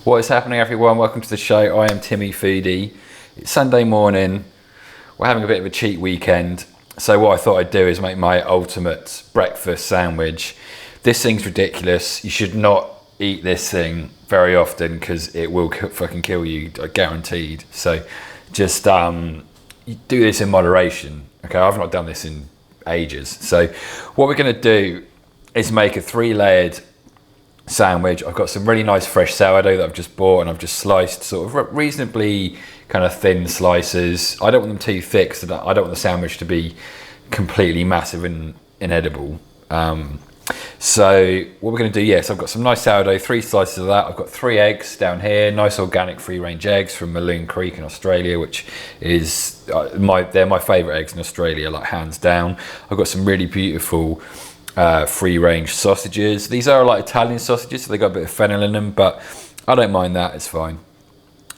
What is happening, everyone? Welcome to the show. I am Timmy Foodie. It's Sunday morning. We're having a bit of a cheat weekend. So what I thought I'd do is make my ultimate breakfast sandwich. This thing's ridiculous. You should not eat this thing very often because it will fucking kill you, guaranteed. So just you do this in moderation. Okay, I've not done this in ages. So what we're going to do is make a 3-layered sandwich. I've got some really nice fresh sourdough that I've just bought, and I've just sliced sort of reasonably kind of thin slices. I don't want them too thick, so I don't want the sandwich to be completely massive and inedible. So what we're going to do, yes, I've got some nice sourdough, 3 slices of that. I've got 3 eggs down here, nice organic free-range eggs from Maloon Creek in Australia, which is they're my favourite eggs in Australia, like hands down. I've got some really beautiful free-range sausages. These are like Italian sausages, so they got a bit of fennel in them, but I don't mind that, it's fine.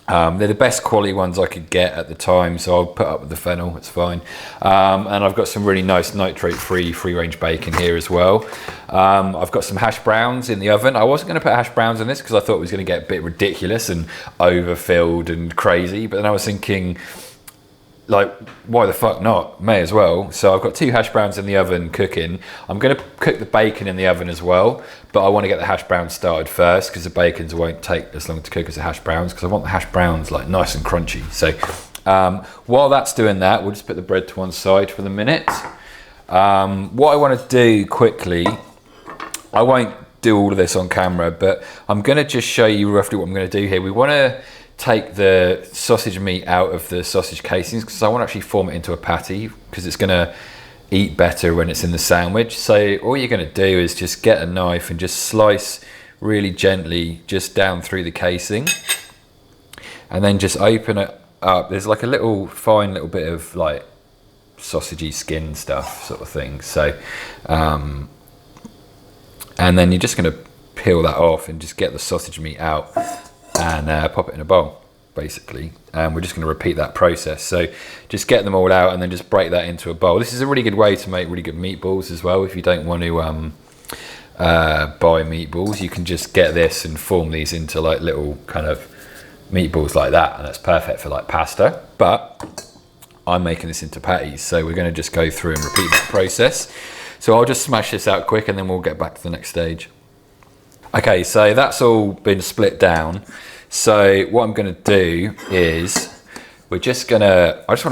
They're the best quality ones I could get at the time, so I'll put up with the fennel, it's fine. And I've got some really nice nitrate-free free-range bacon here as well. I've got some hash browns in the oven. I wasn't going to put hash browns in this because I thought it was going to get a bit ridiculous and overfilled and crazy, but then I was thinking, like, why the fuck not? May as well. So I've got 2 hash browns in the oven cooking. I'm going to cook the bacon in the oven as well, but I want to get the hash browns started first because the bacons won't take as long to cook as the hash browns, because I want the hash browns like nice and crunchy. So while that's doing that, we'll just put the bread to one side for the minute. What I want to do quickly, I won't do all of this on camera, but I'm going to just show you roughly what I'm going to do here. We want to take the sausage meat out of the sausage casings because I want to actually form it into a patty because it's going to eat better when it's in the sandwich. So all you're going to do is just get a knife and just slice really gently just down through the casing, and then just open it up. There's like a little fine little bit of like sausagey skin stuff sort of thing. So and then you're just going to peel that off and just get the sausage meat out and pop it in a bowl, basically. And we're just going to repeat that process. So just get them all out and then just break that into a bowl. This is a really good way to make really good meatballs as well. If you don't want to buy meatballs, you can just get this and form these into like little kind of meatballs like that, and that's perfect for like pasta. But I'm making this into patties, so we're going to just go through and repeat that process. So I'll just smash this out quick and then we'll get back to the next stage. Okay, so that's all been split down. So what I'm going to do is I just want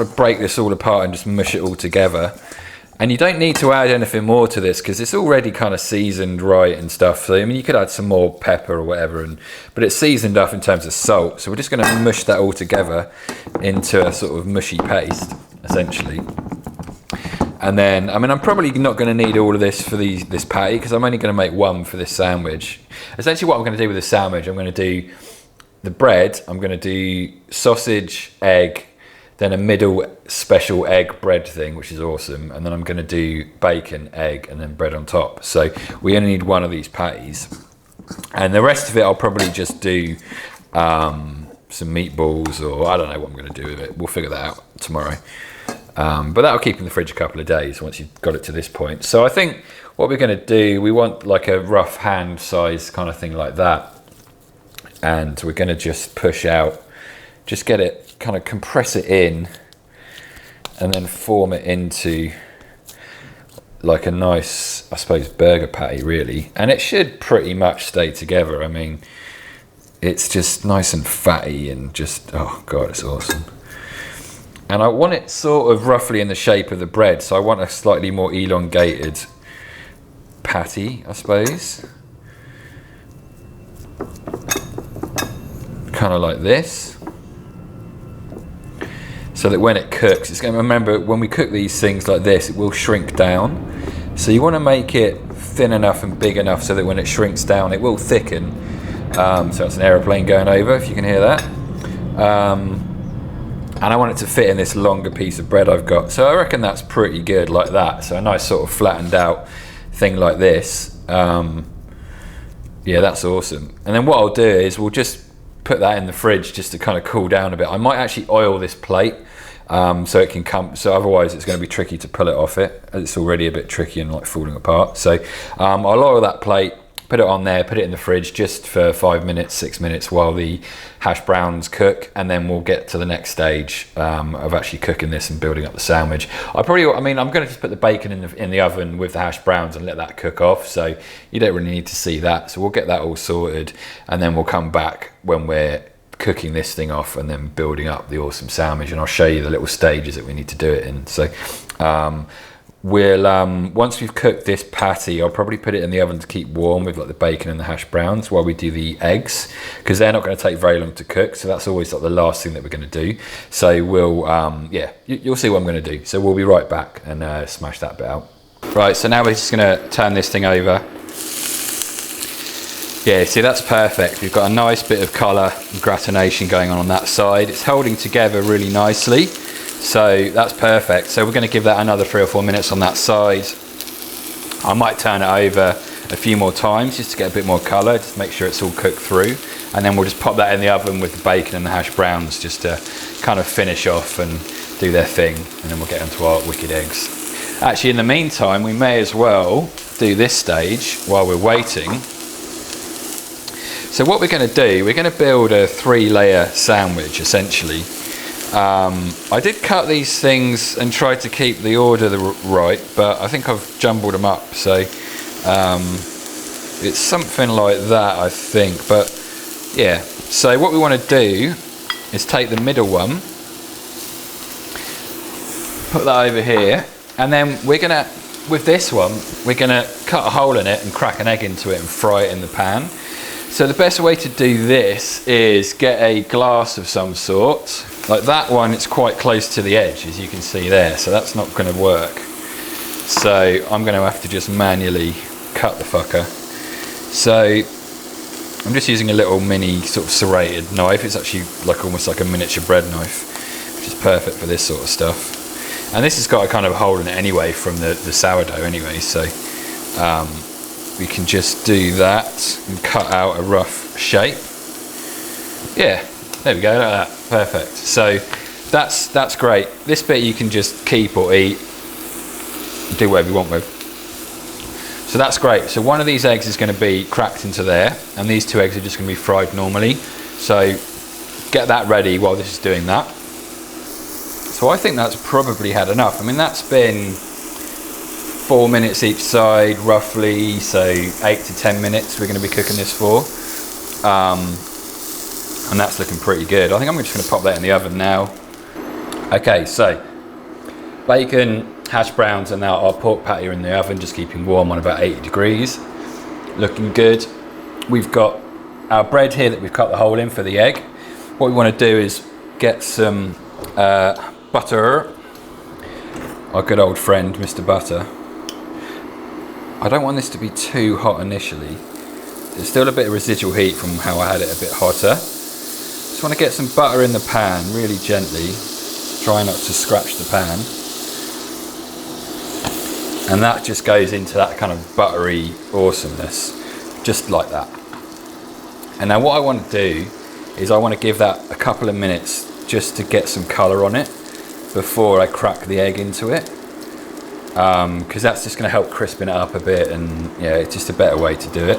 to break this all apart and just mush it all together. And you don't need to add anything more to this because it's already kind of seasoned right and stuff. So I mean, you could add some more pepper or whatever, but it's seasoned up in terms of salt. So we're just going to mush that all together into a sort of mushy paste, essentially. And then, I mean, I'm probably not going to need all of this for this patty because I'm only going to make one for this sandwich. Essentially what I'm going to do with the sandwich, I'm going to do the bread, I'm going to do sausage, egg, then a middle special egg bread thing, which is awesome. And then I'm going to do bacon, egg, and then bread on top. So we only need one of these patties. And the rest of it, I'll probably just do some meatballs, or I don't know what I'm going to do with it. We'll figure that out tomorrow. But that'll keep in the fridge a couple of days once you've got it to this point. So I think what we're going to do, we want like a rough hand size kind of thing like that. And we're going to just push out, just get it, kind of compress it in, and then form it into like a nice, I suppose, burger patty really. And it should pretty much stay together. I mean, it's just nice and fatty and just, oh God, it's awesome. And I want it sort of roughly in the shape of the bread. So I want a slightly more elongated patty, I suppose. Kind of like this. So that when it cooks, it's going to, remember, when we cook these things like this, it will shrink down. So you want to make it thin enough and big enough so that when it shrinks down, it will thicken. So it's an aeroplane going over, if you can hear that. And I want it to fit in this longer piece of bread I've got. So I reckon that's pretty good like that. So a nice sort of flattened out thing like this. Yeah, that's awesome. And then what I'll do is we'll just put that in the fridge just to kind of cool down a bit. I might actually oil this plate so it can come, so otherwise it's going to be tricky to pull it off it. It's already a bit tricky and like falling apart. So I'll oil that plate, put it on there, put it in the fridge just for 5 minutes, 6 minutes while the hash browns cook, and then we'll get to the next stage of actually cooking this and building up the sandwich. I'm going to just put the bacon in the oven with the hash browns and let that cook off, so you don't really need to see that. So we'll get that all sorted, and then we'll come back when we're cooking this thing off and then building up the awesome sandwich, and I'll show you the little stages that we need to do it in. So we'll once we've cooked this patty, I'll probably put it in the oven to keep warm with like the bacon and the hash browns while we do the eggs, because they're not going to take very long to cook, so that's always like the last thing that we're going to do. So we'll you'll see what I'm going to do. So we'll be right back and smash that bit out. Right, so now we're just going to turn this thing over. Yeah, see, that's perfect. We've got a nice bit of colour and gratination going on that side. It's holding together really nicely, so that's perfect. So we're going to give that another 3 or 4 minutes on that side. I might turn it over a few more times just to get a bit more colour, just make sure it's all cooked through, and then we'll just pop that in the oven with the bacon and the hash browns just to kind of finish off and do their thing, and then we'll get into our wicked eggs. Actually, in the meantime, we may as well do this stage while we're waiting. So what we're going to do, we're going to build a 3-layer sandwich essentially. I did cut these things and try to keep the order right, but I think I've jumbled them up, so it's something like that, I think. But yeah, so what we want to do is take the middle one, put that over here, and then we're gonna, with this one, we're gonna cut a hole in it and crack an egg into it and fry it in the pan. So the best way to do this is get a glass of some sort. Like that one, it's quite close to the edge, as you can see there, so that's not going to work. So I'm going to have to just manually cut the fucker. So I'm just using a little mini sort of serrated knife. It's actually like almost like a miniature bread knife, which is perfect for this sort of stuff. And this has got a kind of hole in it anyway from the sourdough anyway, so we can just do that and cut out a rough shape. Yeah, there we go, like that, perfect. So that's great. This bit you can just keep or eat, do whatever you want with. So that's great. So one of these eggs is going to be cracked into there, and these 2 eggs are just going to be fried normally. So get that ready while this is doing that. So I think that's probably had enough. I mean, that's been 4 minutes each side roughly, so 8 to 10 minutes we're going to be cooking this for, and that's looking pretty good. I think I'm just going to pop that in the oven now. Okay, so bacon, hash browns, and now our pork patty are in the oven, just keeping warm on about 80 degrees. Looking good. We've got our bread here that we've cut the hole in for the egg. What we want to do is get some butter, our good old friend Mr. Butter. I don't want this to be too hot initially. There's still a bit of residual heat from how I had it a bit hotter. Just want to get some butter in the pan really gently. Try not to scratch the pan. And that just goes into that kind of buttery awesomeness, just like that. And now what I want to do is I want to give that a couple of minutes just to get some colour on it before I crack the egg into it. Because that's just going to help crispen it up a bit, and yeah, it's just a better way to do it.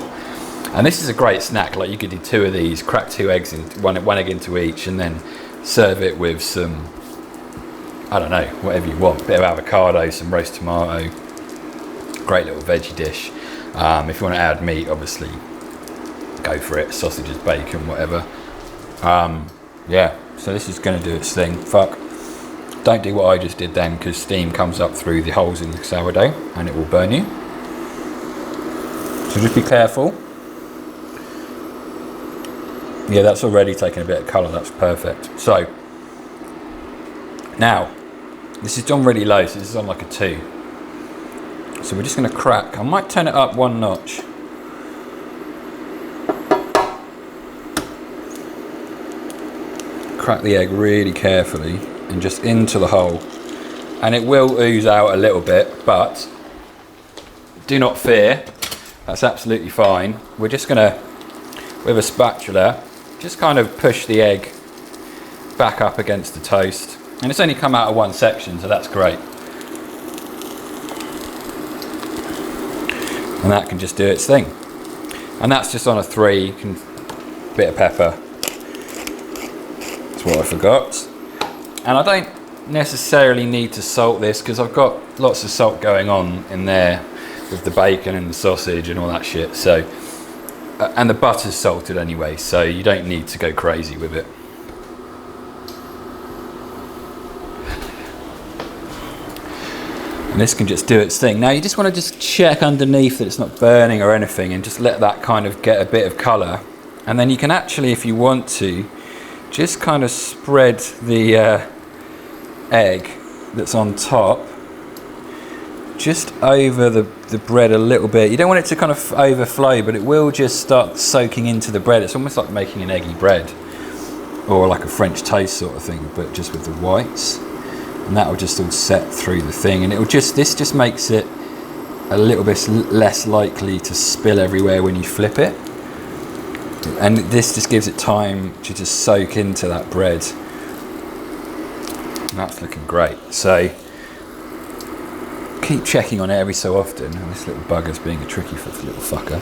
And this is a great snack. Like, you could do 2 of these, crack 2 eggs in, one egg into each, and then serve it with some, I don't know, whatever you want, a bit of avocado, some roast tomato. Great little veggie dish. If you want to add meat, obviously go for it, sausages, bacon, whatever. Yeah, so this is going to do its thing. Fuck. Don't do what I just did then, because steam comes up through the holes in the sourdough and it will burn you. So just be careful. Yeah, that's already taken a bit of colour, that's perfect. So, now, this is done really low, so this is on like a 2. So we're just going to crack. I might turn it up 1 notch. Crack the egg really carefully and just into the hole, and it will ooze out a little bit, but do not fear, that's absolutely fine. We're just gonna, with a spatula, just kind of push the egg back up against the toast, and it's only come out of 1 section, so that's great. And that can just do its thing. And that's just on a 3, bit of pepper. That's what I forgot. And I don't necessarily need to salt this because I've got lots of salt going on in there with the bacon and the sausage and all that shit. So, and the butter's salted anyway, so you don't need to go crazy with it. And this can just do its thing. Now you just want to just check underneath that it's not burning or anything, and just let that kind of get a bit of colour. And then you can actually, if you want to, just kind of spread the egg that's on top just over the bread a little bit. You don't want it to kind of overflow, but it will just start soaking into the bread. It's almost like making an eggy bread, or like a French toast sort of thing, but just with the whites. And that will just all set through the thing, and this just makes it a little bit less likely to spill everywhere when you flip it. And this just gives it time to just soak into that bread. And that's looking great. So keep checking on it every so often. And this little bugger's being a tricky little fucker.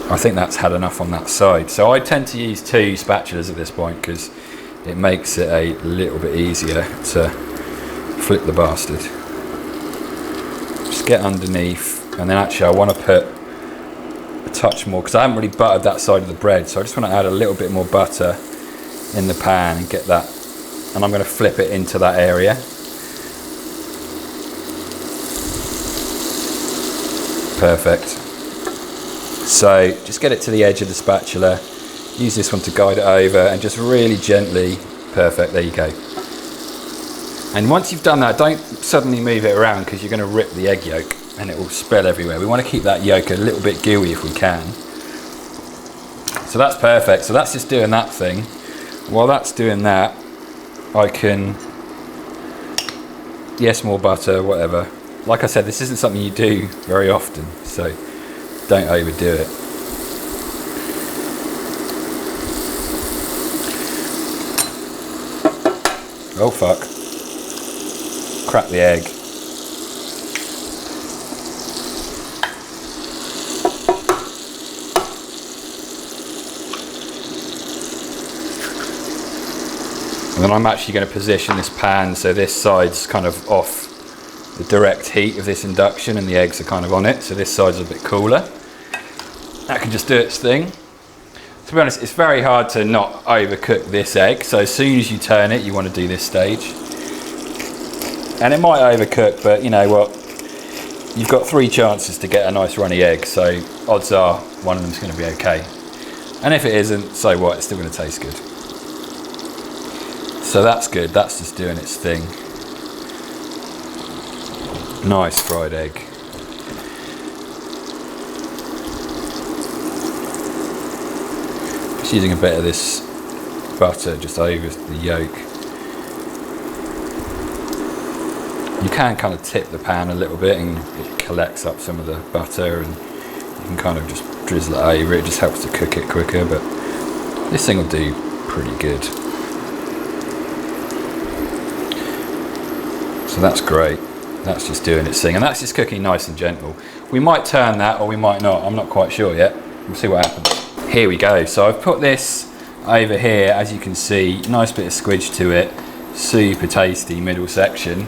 I think that's had enough on that side. So I tend to use 2 spatulas at this point because it makes it a little bit easier to flip the bastard. Just get underneath, and then actually I want to put a touch more because I haven't really buttered that side of the bread, so I just want to add a little bit more butter in the pan and get that, and I'm going to flip it into that area. Perfect. So just get it to the edge of the spatula. Use this one to guide it over and just really gently, perfect, there you go. And once you've done that, don't suddenly move it around because you're going to rip the egg yolk and it will spill everywhere. We want to keep that yolk a little bit gooey if we can. So that's perfect. So that's just doing that thing. While that's doing that, I can, yes, more butter, whatever. Like I said, this isn't something you do very often, so don't overdo it. Oh fuck. Crack the egg. And then I'm actually going to position this pan so this side's kind of off the direct heat of this induction and the eggs are kind of on it, so this side's a bit cooler. That can just do its thing. To be honest, it's very hard to not overcook this egg, so as soon as you turn it, you want to do this stage. And it might overcook, but you know what? You've got 3 chances to get a nice runny egg, so odds are one of them's going to be okay. And if it isn't, so what? It's still going to taste good. So that's good, that's just doing its thing. Nice fried egg. Just using a bit of this butter just over the yolk. You can kind of tip the pan a little bit and it collects up some of the butter, and you can kind of just drizzle it over. It just helps to cook it quicker, but this thing will do pretty good. So that's great. That's just doing its thing, and that's just cooking nice and gentle. We might turn that or we might not, I'm not quite sure yet. We'll see what happens. Here we go. So I've put this over here, as you can see, nice bit of squidge to it, super tasty middle section.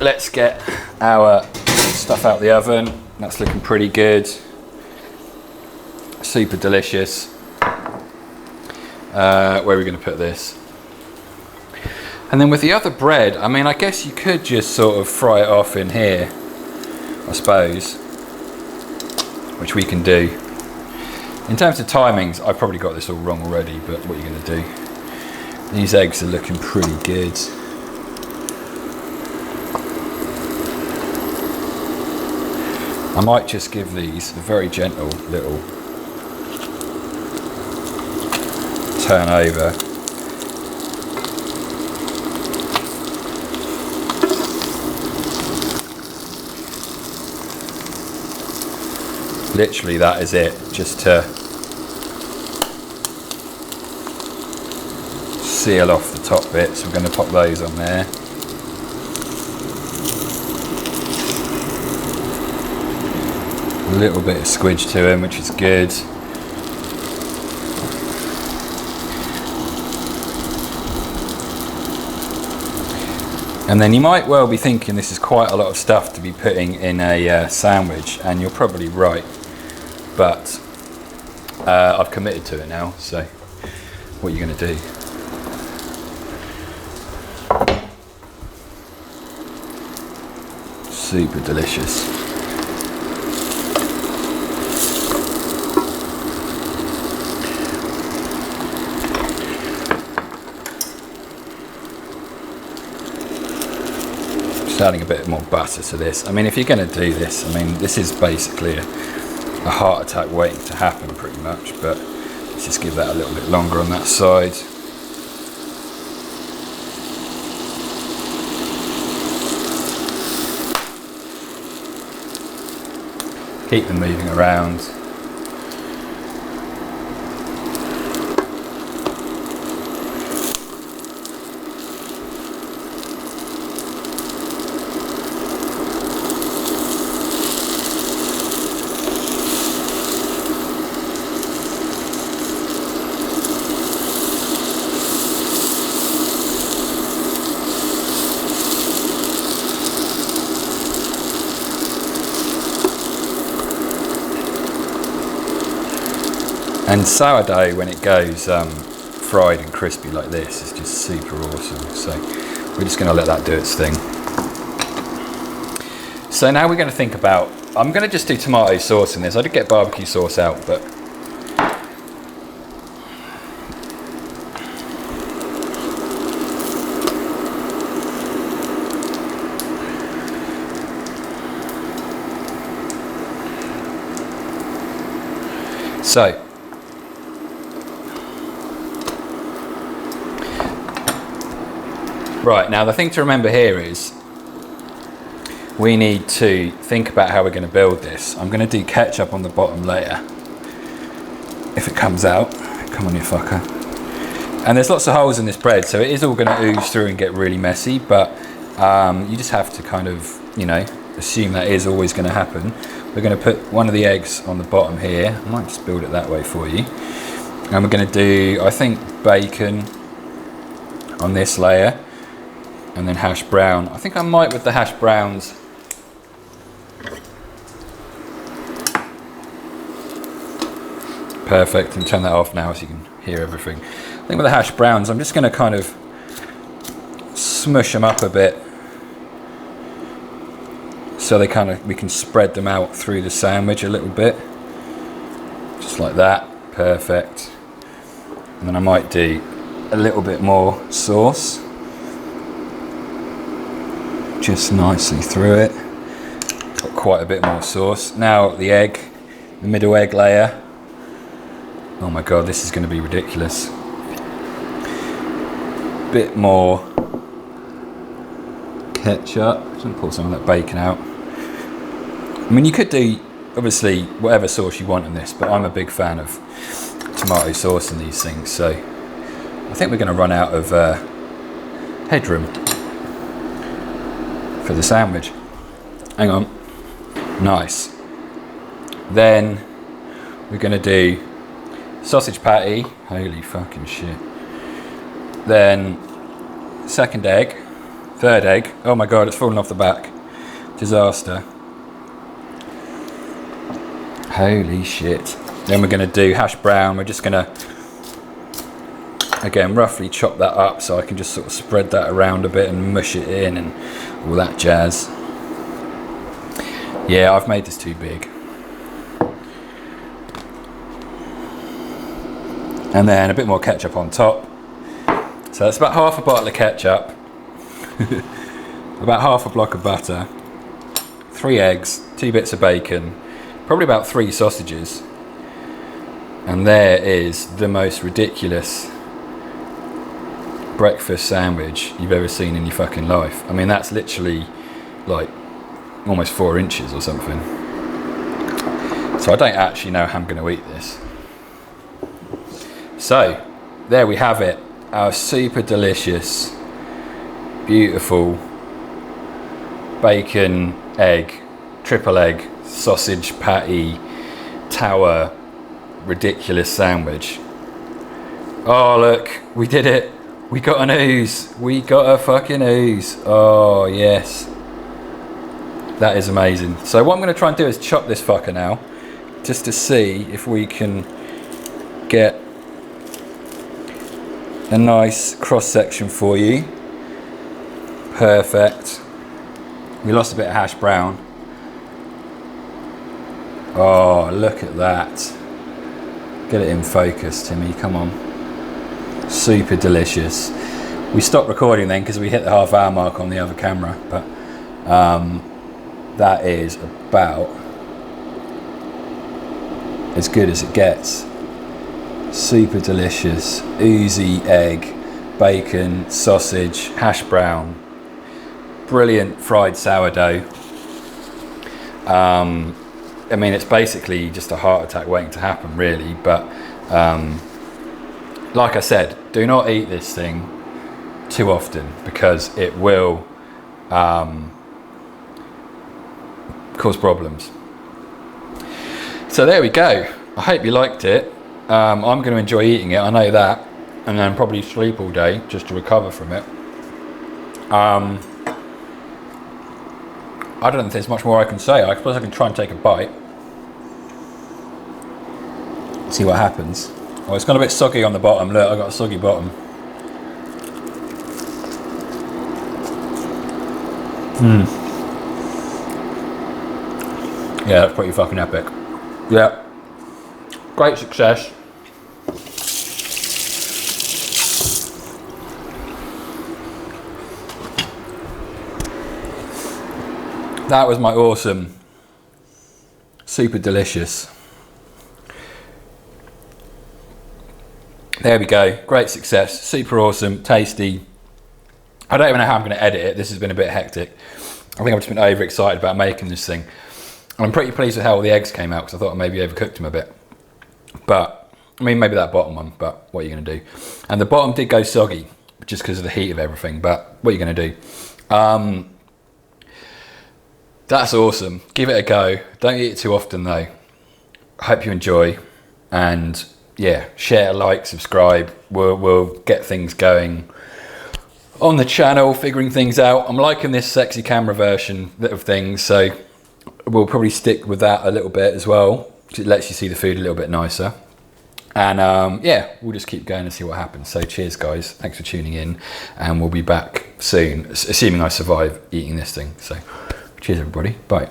Let's get our stuff out the oven. That's looking pretty good. Super delicious. Where are we going to put this? And then with the other bread, I mean, I guess you could just sort of fry it off in here, I suppose, which we can do. In terms of timings, I've probably got this all wrong already, but what are you going to do? These eggs are looking pretty good. I might just give these a very gentle little turn over. Literally that is it, just to seal off the top bits. We're going to pop those on there. little bit of squidge to him, which is good. And then you might well be thinking this is quite a lot of stuff to be putting in a sandwich, and you're probably right, but I've committed to it now, so what are you going to do? Super delicious. Adding a bit more butter to this. I mean, if you're going to do this, I mean, this is basically a heart attack waiting to happen pretty much, but let's just give that a little bit longer on that side. Keep them moving around. And sourdough, when it goes fried and crispy like this, is just super awesome. So we're just going to let that do its thing. So now we're going to think about, I'm going to just do tomato sauce in this. I did get barbecue sauce out, but so right, now the thing to remember here is we need to think about how we're going to build this. I'm going to do ketchup on the bottom layer. If it comes out, come on you fucker. And there's lots of holes in this bread, so it is all going to ooze through and get really messy, but you just have to kind of, you know, assume that is always going to happen. We're going to put one of the eggs on the bottom here. I might just build it that way for you. And we're going to do, I think, bacon on this layer. And then hash brown. I think I might with the hash browns. Perfect, and turn that off now so you can hear everything. I think with the hash browns, I'm just going to kind of smush them up a bit, so they kind of, we can spread them out through the sandwich a little bit, just like that. Perfect. And then I might do a little bit more sauce. Just nicely through it. Got quite a bit more sauce. Now the egg, the middle egg layer. Oh my god, this is going to be ridiculous. Bit more ketchup. Just going to pull some of that bacon out. I mean, you could do obviously whatever sauce you want in this, but I'm a big fan of tomato sauce in these things, so I think we're going to run out of headroom for the sandwich. Hang on. Nice. Then we're going to do sausage patty. Holy fucking shit. Then second egg, third egg. Oh my god, it's fallen off the back. Disaster. Holy shit. Then we're going to do hash brown. We're just going to, again, roughly chop that up so I can just sort of spread that around a bit and mush it in and all that jazz. Yeah, I've made this too big. And then a bit more ketchup on top. So that's about half a bottle of ketchup, about half a block of butter, 3 eggs, 2 bits of bacon, probably about 3 sausages. And there is the most ridiculous breakfast sandwich you've ever seen in your fucking life. I mean, that's literally like almost 4 inches or something. So I don't actually know how I'm going to eat this. So there we have it, our super delicious, beautiful bacon, egg, triple egg sausage patty tower ridiculous sandwich. Oh look, we did it. We got an ooze. We got a fucking ooze. Oh yes. That is amazing. So what I'm going to try and do is chop this fucker now, just to see if we can get a nice cross section for you. Perfect. We lost a bit of hash brown. Oh, look at that. Get it in focus, Timmy, come on. Super delicious. We stopped recording then because we hit the half-hour mark on the other camera, but that is about as good as it gets. Super delicious. Oozy egg, bacon, sausage, hash brown. Brilliant fried sourdough. I mean, it's basically just a heart attack waiting to happen, really. But like I said, do not eat this thing too often because it will cause problems. So there we go. I hope you liked it. I'm going to enjoy eating it, I know that, and then probably sleep all day just to recover from it. I don't know if there's much more I can say. I suppose I can try and take a bite. See what happens. Oh, it's gone a bit soggy on the bottom. Look, I've got a soggy bottom. Yeah, that's pretty fucking epic. Yeah. Great success. That was my awesome, super delicious. There we go, great success, super awesome, tasty. I don't even know how I'm going to edit it. This has been a bit hectic. I think I've just been overexcited about making this thing. And I'm pretty pleased with how all the eggs came out because I thought I maybe overcooked them a bit. But, I mean, maybe that bottom one, but what are you going to do? And the bottom did go soggy just because of the heat of everything, but what are you going to do? That's awesome. Give it a go. Don't eat it too often though. I hope you enjoy. And yeah, share, like, subscribe. We'll get things going on the channel, figuring things out. I'm liking this sexy camera version of things, so we'll probably stick with that a little bit as well. It lets you see the food a little bit nicer. And yeah, we'll just keep going and see what happens. So cheers guys, thanks for tuning in, and we'll be back soon, assuming I survive eating this thing. So cheers everybody, bye.